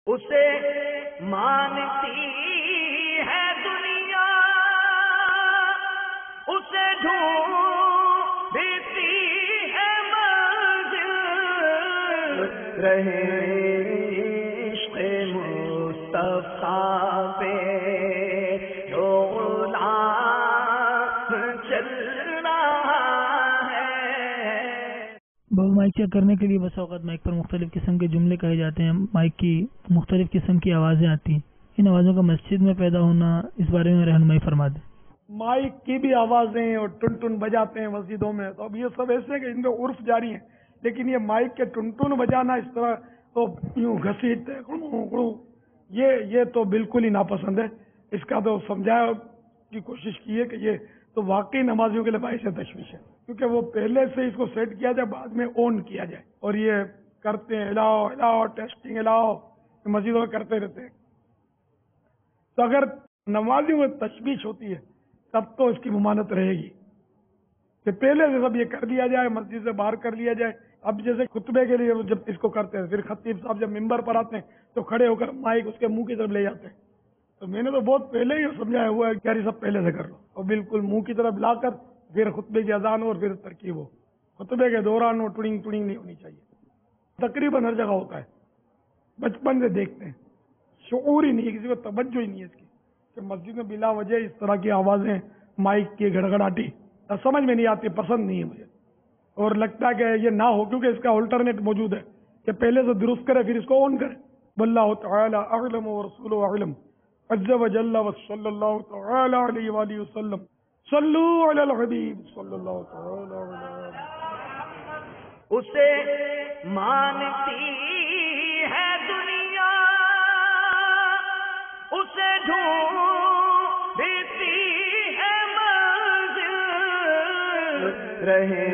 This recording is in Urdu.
اسے مانتی ہے دنیا، اسے ڈھونڈتی ہے منزل، رہے عشق مصطفیٰ پہ جو غلام چل رہا ہے۔ بہو مائک چیک کرنے کے لیے بس اوقات مائک پر مختلف قسم کے جملے کہے جاتے ہیں، مائک کی مختلف قسم کی آوازیں آتی ہیں، ان آوازوں کا مسجد میں پیدا ہونا، اس بارے میں رہنمائی فرما دیں۔ مائک کی بھی آوازیں اور ٹن ٹن بجاتے ہیں مسجدوں میں، تو اب یہ سب ایسے کہ ان میں عرف جاری ہے، لیکن یہ مائک کے ٹن ٹن بجانا اس طرح تو یوں گھسیٹتے یہ تو بالکل ہی ناپسند ہے۔ اس کا تو سمجھایا کی کوشش کی ہے کہ یہ تو واقعی نمازیوں کے لیے باعث تشویش ہے، کیونکہ وہ پہلے سے اس کو سیٹ کیا جائے، بعد میں آن کیا جائے، اور یہ کرتے ہیں ہلاؤ ہلاؤ ٹیسٹنگ ہلاؤ، مسجدوں میں کرتے رہتے ہیں۔ تو اگر نمازیوں میں تشویش ہوتی ہے تب تو اس کی ممانعت رہے گی کہ پہلے سے سب یہ کر دیا جائے، مسجد سے باہر کر لیا جائے۔ اب جیسے خطبے کے لیے جب اس کو کرتے ہیں، پھر خطیب صاحب جب ممبر پر آتے ہیں تو کھڑے ہو کر مائک اس کے منہ کی طرف لے جاتے ہیں، تو میں نے تو بہت پہلے ہی سمجھایا ہوا ہے کہ یار سب پہلے سے کر لو، اور بالکل منہ کی طرف لا کر پھر خطبے کی اذان ہو اور پھر ترکیب ہو، خطبے کے دوران وہ ٹڑنگ ٹڑنگ نہیں ہونی چاہیے۔ تقریباً ہر جگہ ہوتا ہے، بچپن سے دیکھتے ہیں، شعور ہی نہیں ہے، کسی کو توجہ ہی نہیں ہے اس کی کہ مسجد میں بلا وجہ اس طرح کی آوازیں، مائک کی گڑگڑاٹی سمجھ میں نہیں آتی، پسند نہیں ہے مجھے، اور لگتا ہے کہ یہ نہ ہو، کیونکہ اس کا الٹرنیٹ موجود ہے کہ پہلے سے درست کرے پھر اس کو آن کرے۔ واللہ تعالی اعلم ورسولہ اعلم عز وجل وصلی اللہ تعالی علیہ وآلہ وسلم صلو علی الحبیب صلی اللہ تعالی علیہ وسلم۔ اسے مانتی ہے دنیا، اسے ڈھونڈتی ہے منزل، رہے